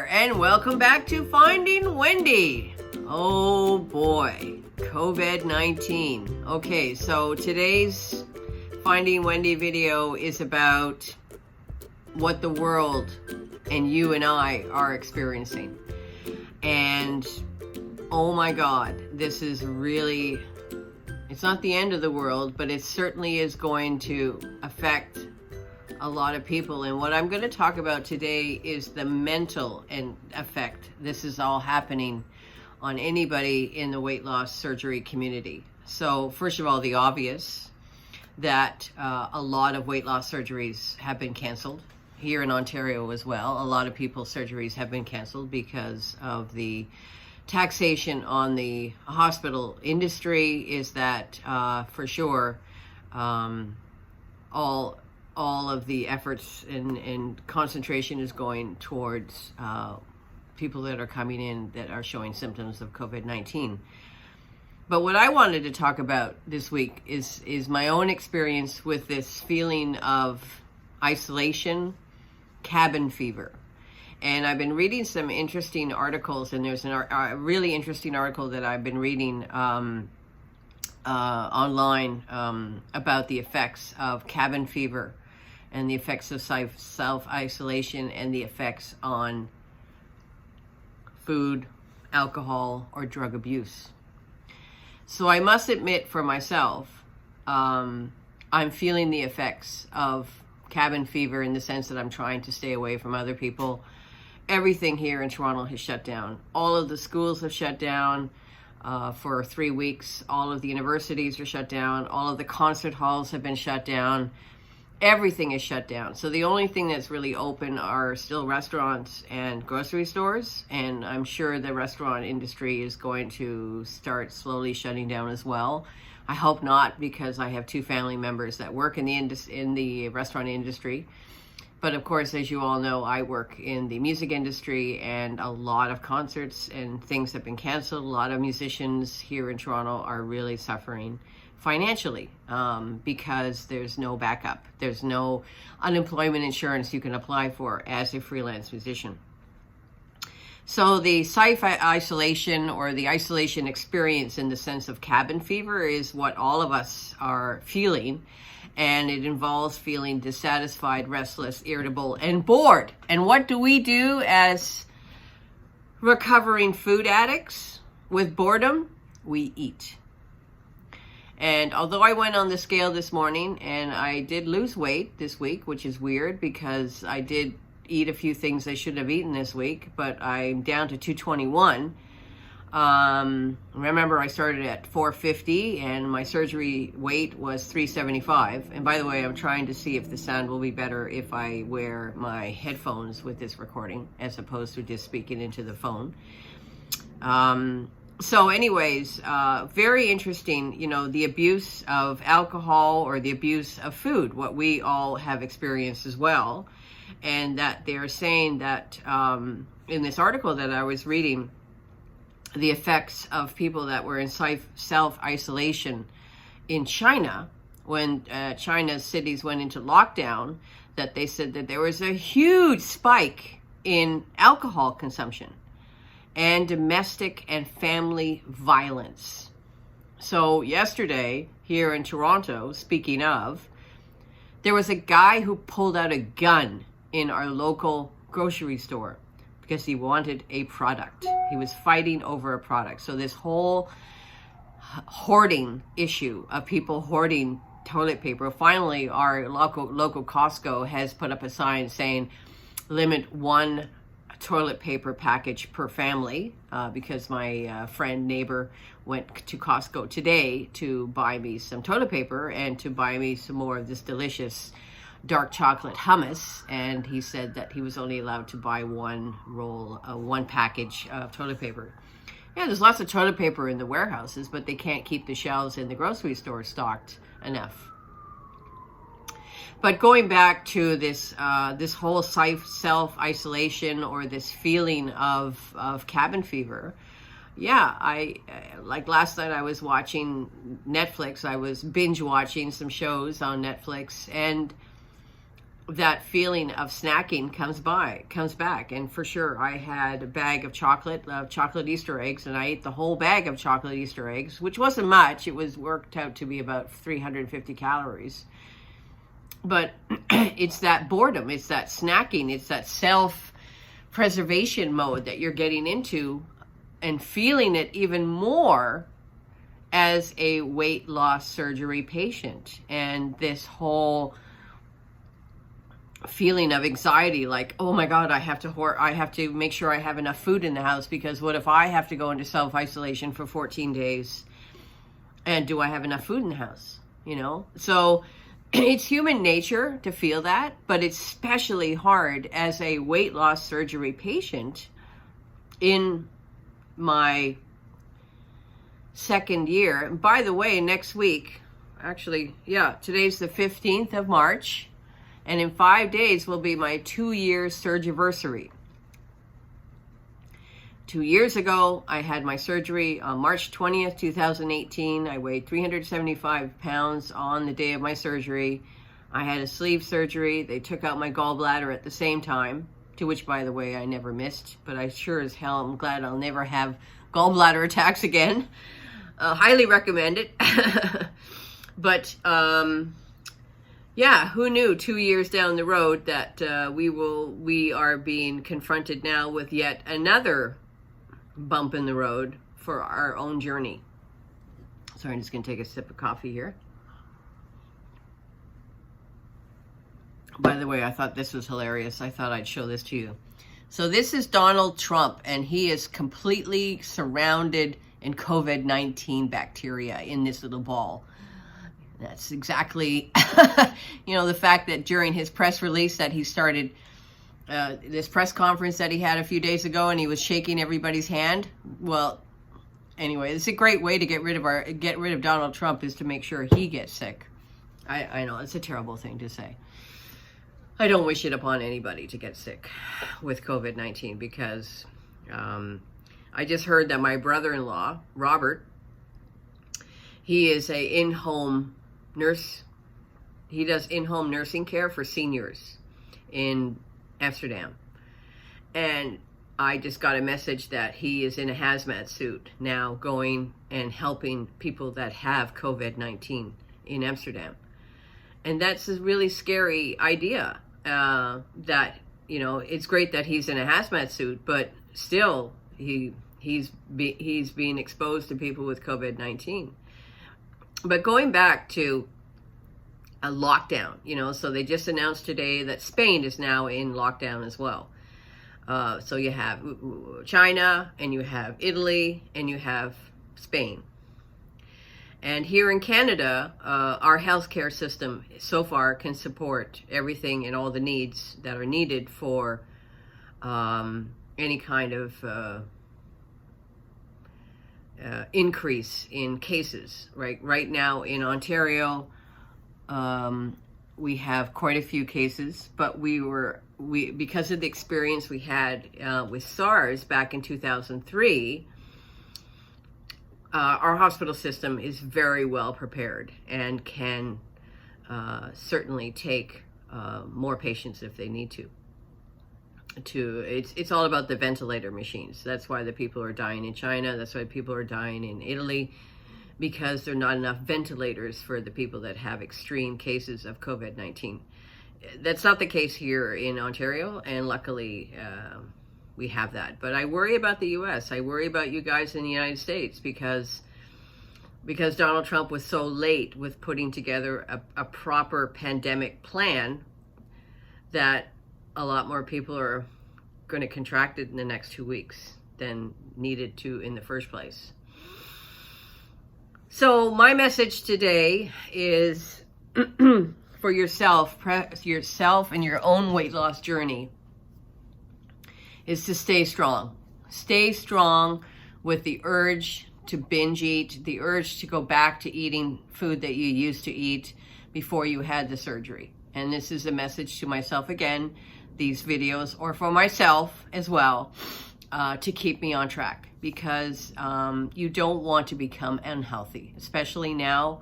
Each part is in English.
there, and welcome back to Finding Wendy. Oh boy, COVID-19. Okay, so today's Finding Wendy video is about what the world and you and I are experiencing. And oh my God, this is really, it's not the end of the world, but it certainly is going to affect a lot of people. And what I'm going to talk about today is the mental effect this is all happening on anybody in the weight loss surgery community. So first of all, the obvious that a lot of weight loss surgeries have been canceled here in Ontario as well. A lot of people's surgeries have been canceled because of the taxation on the hospital industry. Is that for sure all of the efforts and concentration is going towards people that are coming in that are showing symptoms of COVID-19. But what I wanted to talk about this week is my own experience with this feeling of isolation, cabin fever. And I've been reading some interesting articles, and there's a really interesting article that I've been reading online about the effects of cabin fever and the effects of self-isolation and the effects on food, alcohol, or drug abuse. So I must admit for myself, I'm feeling the effects of cabin fever in the sense that I'm trying to stay away from other people. Everything here in Toronto has shut down. All of the schools have shut down for 3 weeks. All of the universities are shut down. All of the concert halls have been shut down. Everything is shut down. So the only thing that's really open are still restaurants and grocery stores. And I'm sure the restaurant industry is going to start slowly shutting down as well. I hope not, because I have 2 family members that work in the restaurant industry. But of course, as you all know, I work in the music industry, and a lot of concerts and things have been canceled. A lot of musicians here in Toronto are really suffering financially because there's no backup. There's no unemployment insurance you can apply for as a freelance musician. So the self-isolation or the isolation experience in the sense of cabin fever is what all of us are feeling. And it involves feeling dissatisfied, restless, irritable, and bored. And what do we do as recovering food addicts with boredom? We eat. And although I went on the scale this morning and I did lose weight this week, which is weird because I did eat a few things I shouldn't have eaten this week, but I'm down to 221. Remember, I started at 450 and my surgery weight was 375. And by the way, I'm trying to see if the sound will be better if I wear my headphones with this recording as opposed to just speaking into the phone. So anyways, very interesting, the abuse of alcohol or the abuse of food, what we all have experienced as well. And that they're saying that in this article that I was reading, the effects of people that were in self-isolation in China, when China's cities went into lockdown, that they said that there was a huge spike in alcohol consumption and domestic and family violence. So yesterday, here in Toronto, speaking of, there was a guy who pulled out a gun in our local grocery store because he wanted a product. He was fighting over a product. So this whole hoarding issue of people hoarding toilet paper, finally our local Costco has put up a sign saying limit 1 toilet paper package per family because my neighbor went to Costco today to buy me some toilet paper and to buy me some more of this delicious dark chocolate hummus, and he said that he was only allowed to buy one package of toilet paper. Yeah, there's lots of toilet paper in the warehouses, but they can't keep the shelves in the grocery store stocked enough. But going back to this whole self-isolation or this feeling of cabin fever, yeah, like last night I was watching Netflix. I was binge watching some shows on Netflix, and that feeling of snacking comes back. And for sure, I had a bag of chocolate Easter eggs, and I ate the whole bag of chocolate Easter eggs, which wasn't much. It was worked out to be about 350 calories. But it's that boredom, it's that snacking, it's that self-preservation mode that you're getting into, and feeling it even more as a weight loss surgery patient. And this whole feeling of anxiety, like, oh my God, I have to make sure I have enough food in the house, because what if I have to go into self-isolation for 14 days? And do I have enough food in the house? So it's human nature to feel that, but it's especially hard as a weight loss surgery patient in my second year. And by the way, next week, actually, today's the 15th of March, and in 5 days will be my 2-year surgiversary. 2 years ago, I had my surgery on March 20th, 2018. I weighed 375 pounds on the day of my surgery. I had a sleeve surgery. They took out my gallbladder at the same time, to which, by the way, I never missed. But I sure as hell am glad I'll never have gallbladder attacks again. Highly recommend it. But who knew 2 years down the road that we are being confronted now with yet another bump in the road for our own journey. Sorry, I'm just going to take a sip of coffee here. By the way, I thought this was hilarious. I thought I'd show this to you. So this is Donald Trump, and he is completely surrounded in COVID-19 bacteria in this little ball. That's exactly, the fact that during his press release that he started this press conference that he had a few days ago, and he was shaking everybody's hand. Well, anyway, it's a great way to get rid of Donald Trump, is to make sure he gets sick. I know it's a terrible thing to say. I don't wish it upon anybody to get sick with COVID-19, because I just heard that my brother-in-law, Robert, he is a in-home nurse. He does in-home nursing care for seniors in Amsterdam. And I just got a message that he is in a hazmat suit now, going and helping people that have COVID-19 in Amsterdam. And that's a really scary idea, that, it's great that he's in a hazmat suit, but still he's being exposed to people with COVID-19. But going back to a lockdown, so they just announced today that Spain is now in lockdown as well. So you have China, and you have Italy, and you have Spain. And here in Canada, our healthcare system so far can support everything and all the needs that are needed for any kind of increase in cases. Right now in Ontario, we have quite a few cases, but we because of the experience we had with SARS back in 2003, our hospital system is very well prepared and can certainly take more patients if they need to. It's all about the ventilator machines. That's why the people are dying in China. That's why people are dying in Italy, because there are not enough ventilators for the people that have extreme cases of COVID-19. That's not the case here in Ontario, and luckily we have that. But I worry about the U.S. I worry about you guys in the United States, because Donald Trump was so late with putting together a proper pandemic plan, that a lot more people are going to contract it in the next 2 weeks than needed to in the first place. So my message today is for yourself and your own weight loss journey, is to stay strong. Stay strong with the urge to binge eat, the urge to go back to eating food that you used to eat before you had the surgery. And this is a message to myself again, these videos, or for myself as well, to keep me on track, because you don't want to become unhealthy, especially now.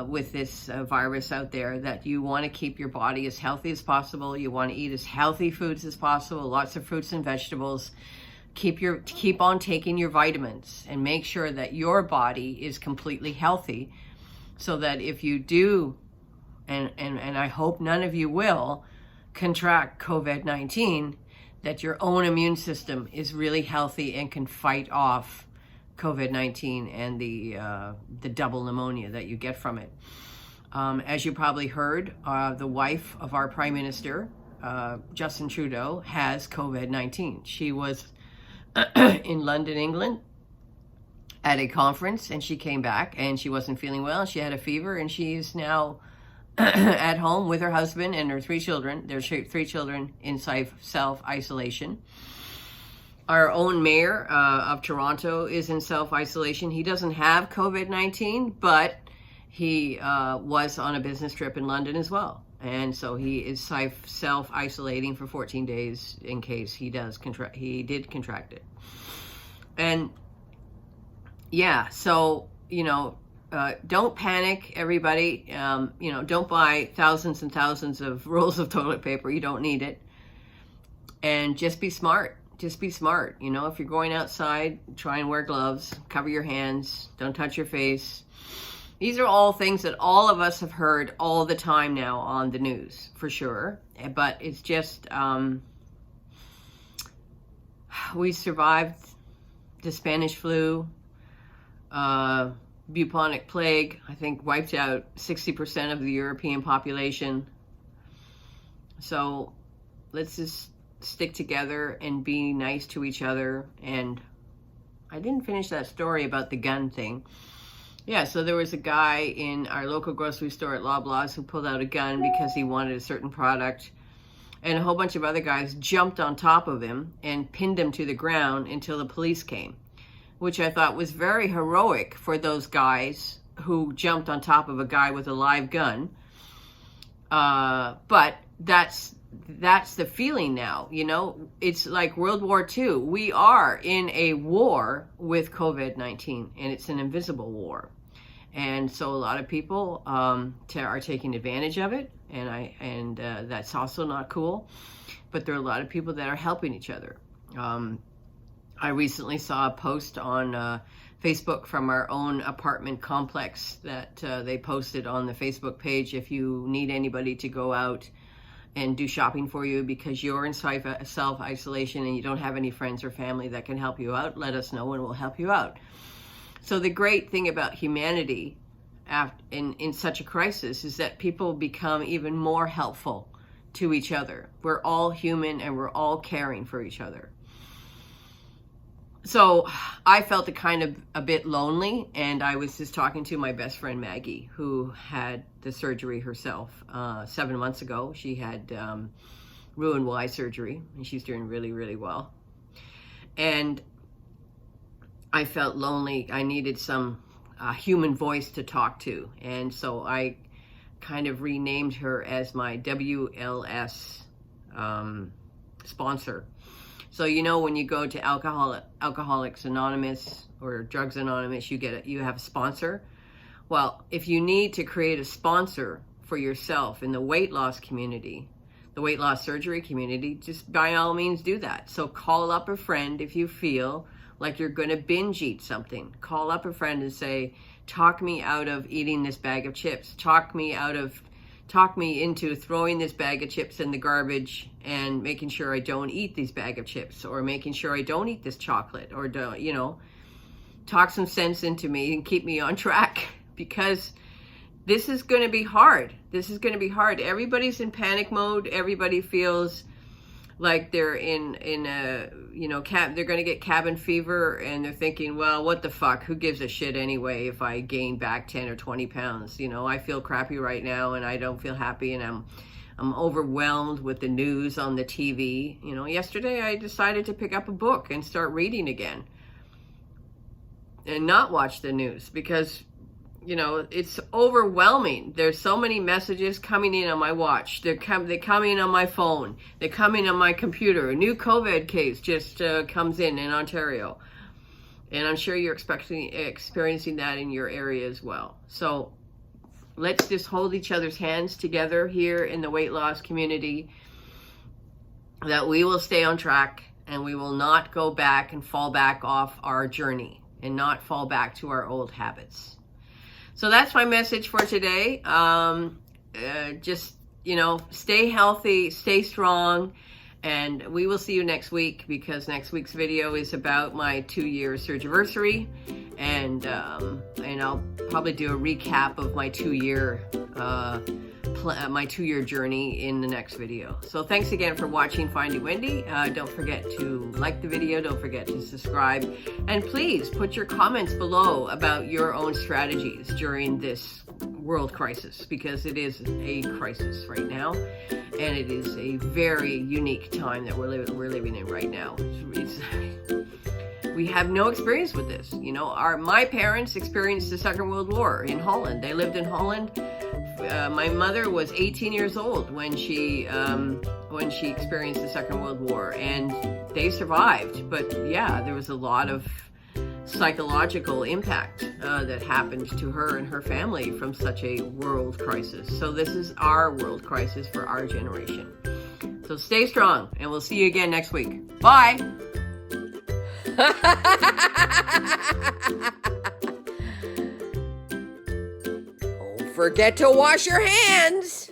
with this virus out there, that you want to keep your body as healthy as possible. You want to eat as healthy foods as possible, lots of fruits and vegetables. Keep on taking your vitamins and make sure that your body is completely healthy, so that if you do, and I hope none of you will, contract COVID-19, that your own immune system is really healthy and can fight off COVID-19 and the double pneumonia that you get from it. As you probably heard, the wife of our Prime Minister, Justin Trudeau, has COVID-19. She was in London, England, at a conference, and she came back and she wasn't feeling well. She had a fever, and she's now at home with her husband and her 3 children. There's 3 children in self-isolation. Our own mayor of Toronto is in self-isolation. He doesn't have COVID-19, but he was on a business trip in London as well. And so he is self-isolating for 14 days in case he did contract it. And yeah, so, don't panic, everybody. Don't buy thousands and thousands of rolls of toilet paper. You don't need it. And just be smart. Just be smart. If you're going outside, try and wear gloves, cover your hands, don't touch your face. These are all things that all of us have heard all the time now on the news, for sure. But it's just, we survived the Spanish flu, bubonic plague, I think wiped out 60% of the European population. So let's just stick together and be nice to each other. And I didn't finish that story about the gun thing. Yeah, so there was a guy in our local grocery store at Loblaws who pulled out a gun because he wanted a certain product. And a whole bunch of other guys jumped on top of him and pinned him to the ground until the police came, which I thought was very heroic for those guys who jumped on top of a guy with a live gun. But that's the feeling now, It's like World War II. We are in a war with COVID-19, and it's an invisible war. And so a lot of people are taking advantage of it, and that's also not cool. But there are a lot of people that are helping each other. I recently saw a post on Facebook from our own apartment complex that they posted on the Facebook page. If you need anybody to go out and do shopping for you because you're in self-isolation and you don't have any friends or family that can help you out, let us know and we'll help you out. So the great thing about humanity in such a crisis is that people become even more helpful to each other. We're all human and we're all caring for each other. So I felt a bit lonely, and I was just talking to my best friend Maggie, who had the surgery herself 7 months ago. She had Roux-en-Y surgery, and she's doing really, really well. And I felt lonely. I needed some human voice to talk to, and so I kind of renamed her as my WLS sponsor. So when you go to Alcoholics Anonymous or Drugs Anonymous, you have a sponsor. Well, if you need to create a sponsor for yourself in the weight loss community, the weight loss surgery community, just by all means do that. So call up a friend if you feel like you're going to binge eat something. Call up a friend and say, talk me out of eating this bag of chips. Talk me into throwing this bag of chips in the garbage and making sure I don't eat these bag of chips, or making sure I don't eat this chocolate, or talk some sense into me and keep me on track, because this is going to be hard. This is going to be hard. Everybody's in panic mode. Everybody feels like they're in a, they're going to get cabin fever, and they're thinking, well, what the fuck? Who gives a shit anyway if I gain back 10 or 20 pounds? I feel crappy right now, and I don't feel happy, and I'm overwhelmed with the news on the TV. Yesterday I decided to pick up a book and start reading again and not watch the news, because it's overwhelming. There's so many messages coming in on my watch. They come in on my phone. They come in on my computer. A new COVID case just comes in Ontario. And I'm sure you're experiencing that in your area as well. So let's just hold each other's hands together here in the weight loss community, that we will stay on track and we will not go back and fall back off our journey and not fall back to our old habits. So that's my message for today. Just, stay healthy, stay strong, and we will see you next week, because next week's video is about my 2-year surgiversary, and I'll probably do a recap of my 2-year journey in the next video. So thanks again for watching Finding Wendy. Don't forget to like the video, don't forget to subscribe, and please put your comments below about your own strategies during this world crisis, because it is a crisis right now, and it is a very unique time that we're living in right now. We have no experience with this. My parents experienced the Second World War in Holland. They lived in Holland. My mother was 18 years old when she experienced the Second World War, and they survived. But yeah, there was a lot of psychological impact that happened to her and her family from such a world crisis. So this is our world crisis for our generation. So stay strong, and we'll see you again next week. Bye. Don't forget to wash your hands.